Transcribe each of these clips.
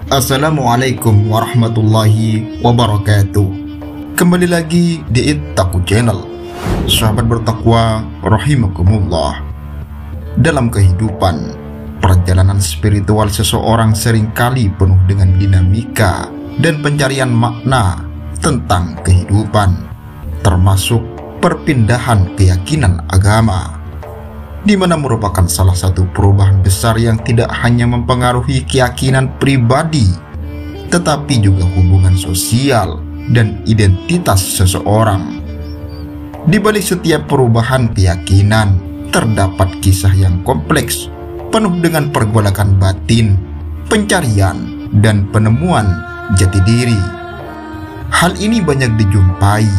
Assalamualaikum warahmatullahi wabarakatuh. Kembali lagi di Ittaqu Channel. Sahabat bertakwa rahimakumullah. Dalam kehidupan, perjalanan spiritual seseorang seringkali penuh dengan dinamika dan pencarian makna tentang kehidupan, termasuk perpindahan keyakinan agama, di mana merupakan salah satu perubahan besar yang tidak hanya mempengaruhi keyakinan pribadi, tetapi juga hubungan sosial dan identitas seseorang. Di balik setiap perubahan keyakinan, terdapat kisah yang kompleks, penuh dengan pergolakan batin, pencarian, dan penemuan jati diri. Hal ini banyak dijumpai,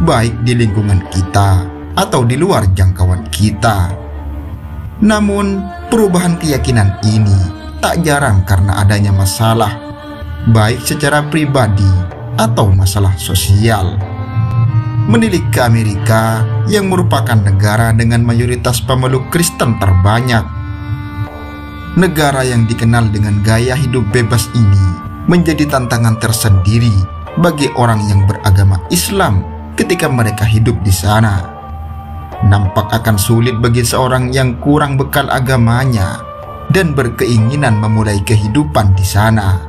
baik di lingkungan kita atau di luar jangkauan kita. Namun, perubahan keyakinan ini tak jarang karena adanya masalah, baik secara pribadi atau masalah sosial. Menilik ke Amerika yang merupakan negara dengan mayoritas pemeluk Kristen terbanyak. Negara yang dikenal dengan gaya hidup bebas ini menjadi tantangan tersendiri bagi orang yang beragama Islam ketika mereka hidup di sana. Nampak akan sulit bagi seorang yang kurang bekal agamanya dan berkeinginan memulai kehidupan di sana.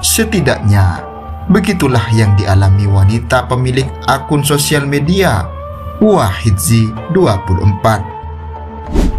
Setidaknya, begitulah yang dialami wanita pemilik akun sosial media Wahidzi24.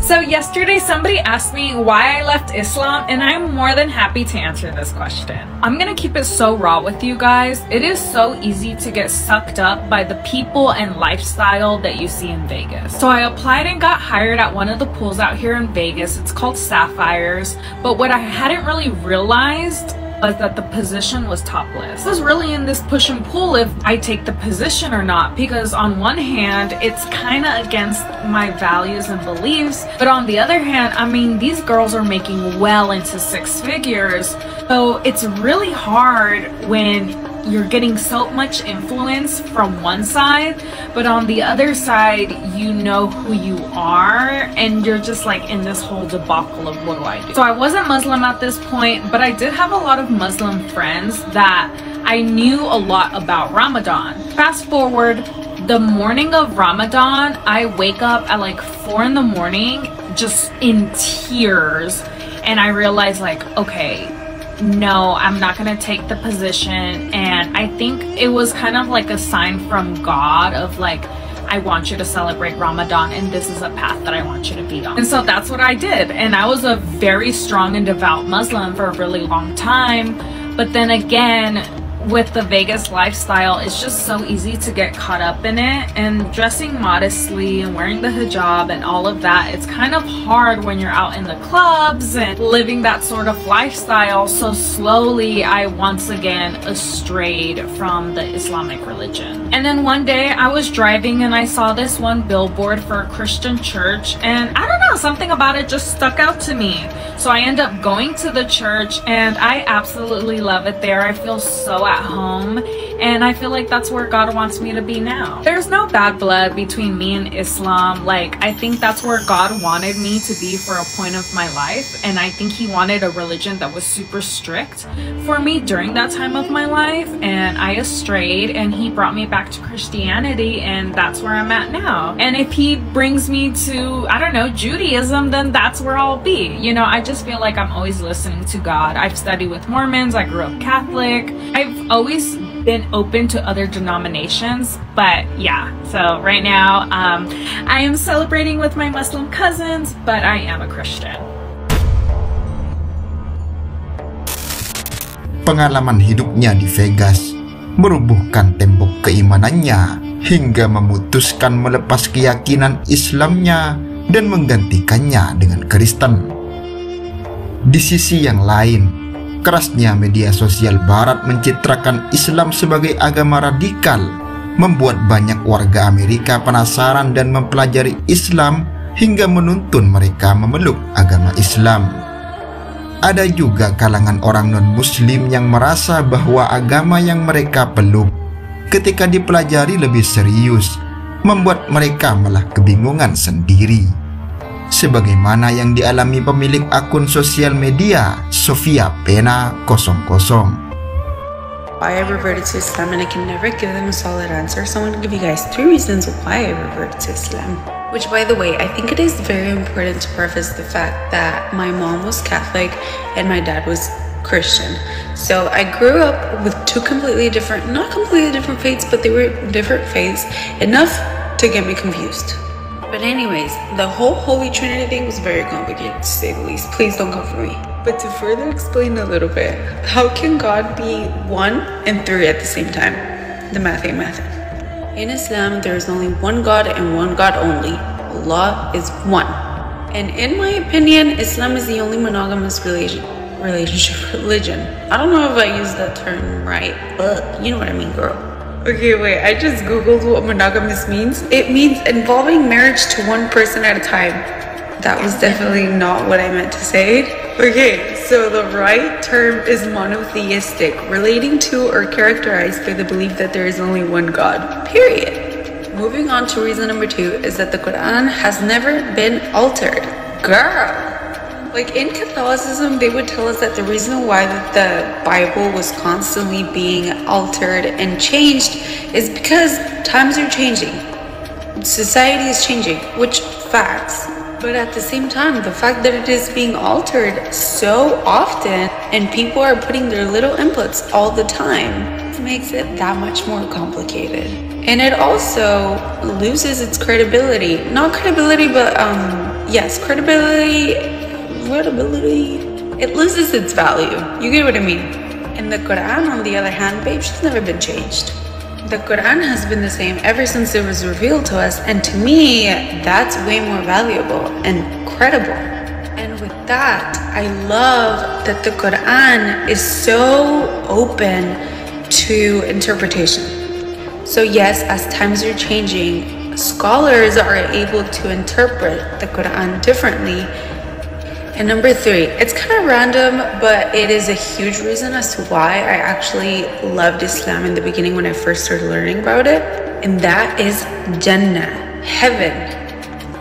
So yesterday somebody asked me why I left Islam, and I'm more than happy to answer this question. I'm gonna keep it so raw with you guys. It is so easy to get sucked up by the people and lifestyle that you see in Vegas. So I applied and got hired at one of the pools out here in Vegas. It's called Sapphires. But what I hadn't really realized was that the position was topless. I was really in this push and pull if I take the position or not, because on one hand, it's kind of against my values and beliefs, but on the other hand, I mean, these girls are making well into six figures, so it's really hard when you're getting so much influence from one side, but on the other side, you know who you are, and you're just like in this whole debacle of what do I do? So I wasn't Muslim at this point, but I did have a lot of Muslim friends that I knew a lot about Ramadan. Fast forward, the morning of Ramadan, I wake up at like 4 in the morning, just in tears, and I realized like, okay, no, I'm not gonna take the position. And I think it was kind of like a sign from God of like, I want you to celebrate Ramadan and this is a path that I want you to be on. And so that's what I did. And I was a very strong and devout Muslim for a really long time. But then again, with the Vegas lifestyle, it's just so easy to get caught up in it, and dressing modestly and wearing the hijab and all of that, it's kind of hard when you're out in the clubs and living that sort of lifestyle. So slowly I once again strayed from the Islamic religion. And then one day I was driving and I saw this one billboard for a Christian church, and I don't know, something about it just stuck out to me. So I end up going to the church and I absolutely love it there. I feel so at home, and I feel like that's where God wants me to be now. There's no bad blood between me and Islam. Like, I think that's where God wanted me to be for a point of my life, and I think he wanted a religion that was super strict for me during that time of my life, and I strayed, and he brought me back to Christianity, and that's where I'm at now. And if he brings me to, I don't know, Judaism, then that's where I'll be. You know, I just feel like I'm always listening to God. I've studied with Mormons, I grew up Catholic, I've always been open to other denominations, but yeah, so right now I am celebrating with my Muslim cousins, but I am a Christian. Pengalaman hidupnya di Vegas merubuhkan tembok keimanannya hingga memutuskan melepas keyakinan Islamnya dan menggantikannya dengan Kristen. Di sisi yang lain, kerasnya media sosial barat mencitrakan Islam sebagai agama radikal, membuat banyak warga Amerika penasaran dan mempelajari Islam hingga menuntun mereka memeluk agama Islam. Ada juga kalangan orang non-muslim yang merasa bahwa agama yang mereka peluk ketika dipelajari lebih serius, membuat mereka malah kebingungan sendiri. sebagaimana yang dialami pemilik akun sosial media Sofia Pena 00. Why I reverted to Islam, and I can never give them a solid answer, so I'm going to give you guys 3 reasons why I reverted to Islam. Which, by the way, I think it is very important to preface the fact that my mom was Catholic and my dad was Christian. So I grew up with 2 completely different, not completely different faiths, but they were different faiths enough to get me confused. But anyways, the whole Holy Trinity thing was very complicated, to say the least. Please don't come for me. But to further explain a little bit, how can God be 1 and 3 at the same time? The math ain't math. In Islam, there is only one God and one God only. Allah is one. And in my opinion, Islam is the only monogamous religion. I don't know if I used that term right, but you know what I mean, girl. Okay, wait, I just googled what monogamous means. It means involving marriage to one person at a time. That was definitely not what I meant to say. Okay, so the right term is monotheistic, relating to or characterized by the belief that there is only one God, period. Moving on to reason number 2 is that the Quran has never been altered. Girl! Like in Catholicism, they would tell us that the reason why the Bible was constantly being altered and changed is because times are changing. Society is changing, which facts. But at the same time, the fact that it is being altered so often and people are putting their little inputs all the time makes it that much more complicated. And it also loses its credibility. Not credibility, but yes, credibility. It loses its value. You get what I mean? And the Quran, on the other hand, babe, she's never been changed. The Quran has been the same ever since it was revealed to us, and to me, that's way more valuable and credible. And with that, I love that the Quran is so open to interpretation. So yes, as times are changing, scholars are able to interpret the Quran differently. And number 3, it's kind of random, but it is a huge reason as to why I actually loved Islam in the beginning when I first started learning about it. And that is Jannah, heaven.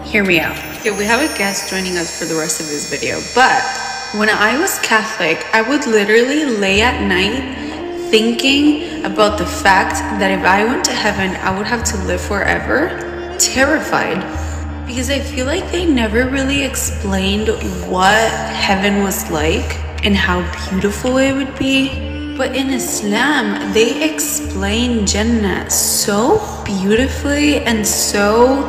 Hear me out. Okay, we have a guest joining us for the rest of this video, but when I was Catholic, I would literally lay at night thinking about the fact that if I went to heaven, I would have to live forever, terrified. Because I feel like they never really explained what heaven was like and how beautiful it would be. But in Islam, they explain Jannah so beautifully and so,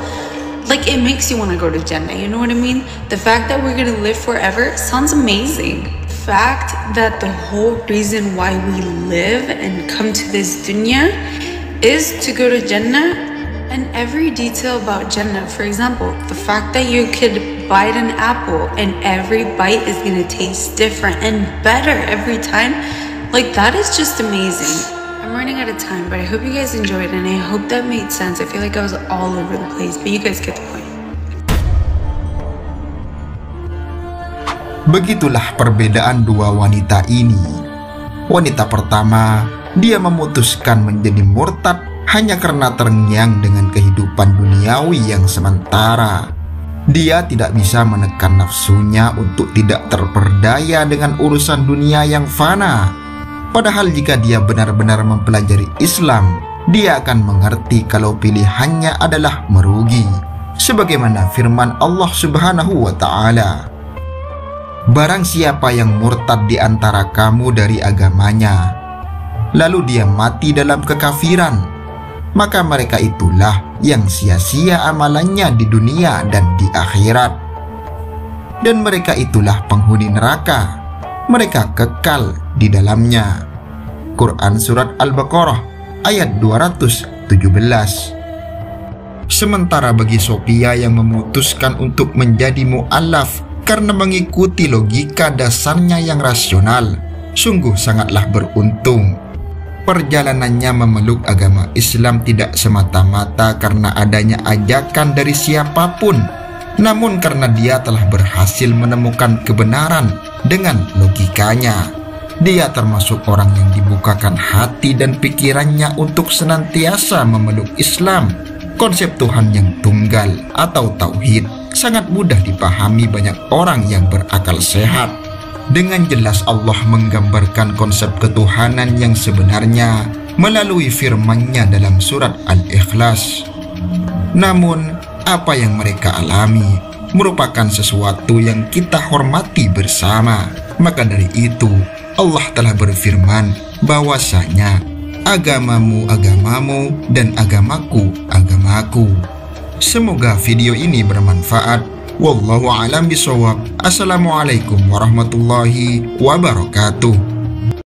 like, it makes you want to go to Jannah, you know what I mean? The fact that we're going to live forever sounds amazing. The fact that the whole reason why we live and come to this dunya is to go to Jannah. And every detail about Jannah, for example, the fact that you could bite an apple and every bite is going to taste different and better every time, like, that is just amazing. I'm running out of time, but I hope you guys enjoyed and I hope that made sense. I feel like I was all over the place, but you guys get the point. Begitulah perbedaan dua wanita ini. Wanita pertama, dia memutuskan menjadi murtad hanya karena terngiang dengan kehidupan duniawi yang sementara. Dia tidak bisa menekan nafsunya untuk tidak terperdaya dengan urusan dunia yang fana. Padahal jika dia benar-benar mempelajari Islam, dia akan mengerti kalau pilihannya adalah merugi. Sebagaimana firman Allah Subhanahu wa Ta'ala, "Barang siapa yang murtad di antara kamu dari agamanya, lalu dia mati dalam kekafiran, maka mereka itulah yang sia-sia amalannya di dunia dan di akhirat. Dan mereka itulah penghuni neraka, mereka kekal di dalamnya." Quran Surat Al-Baqarah ayat 217. Sementara bagi Sophia yang memutuskan untuk menjadi mu'alaf karena mengikuti logika dasarnya yang rasional, sungguh sangatlah beruntung. Perjalanannya memeluk agama Islam tidak semata-mata karena adanya ajakan dari siapapun, namun karena dia telah berhasil menemukan kebenaran dengan logikanya. Dia termasuk orang yang dibukakan hati dan pikirannya untuk senantiasa memeluk Islam, konsep Tuhan yang tunggal atau tauhid, sangat mudah dipahami banyak orang yang berakal sehat. Dengan jelas Allah menggambarkan konsep ketuhanan yang sebenarnya melalui firman-Nya dalam surat Al-Ikhlas. Namun, apa yang mereka alami merupakan sesuatu yang kita hormati bersama. Maka dari itu, Allah telah berfirman bahwasanya agamamu agamamu dan agamaku agamaku. Semoga video ini bermanfaat. Wallahu a'lam bishawab. Assalamualaikum warahmatullahi wabarakatuh.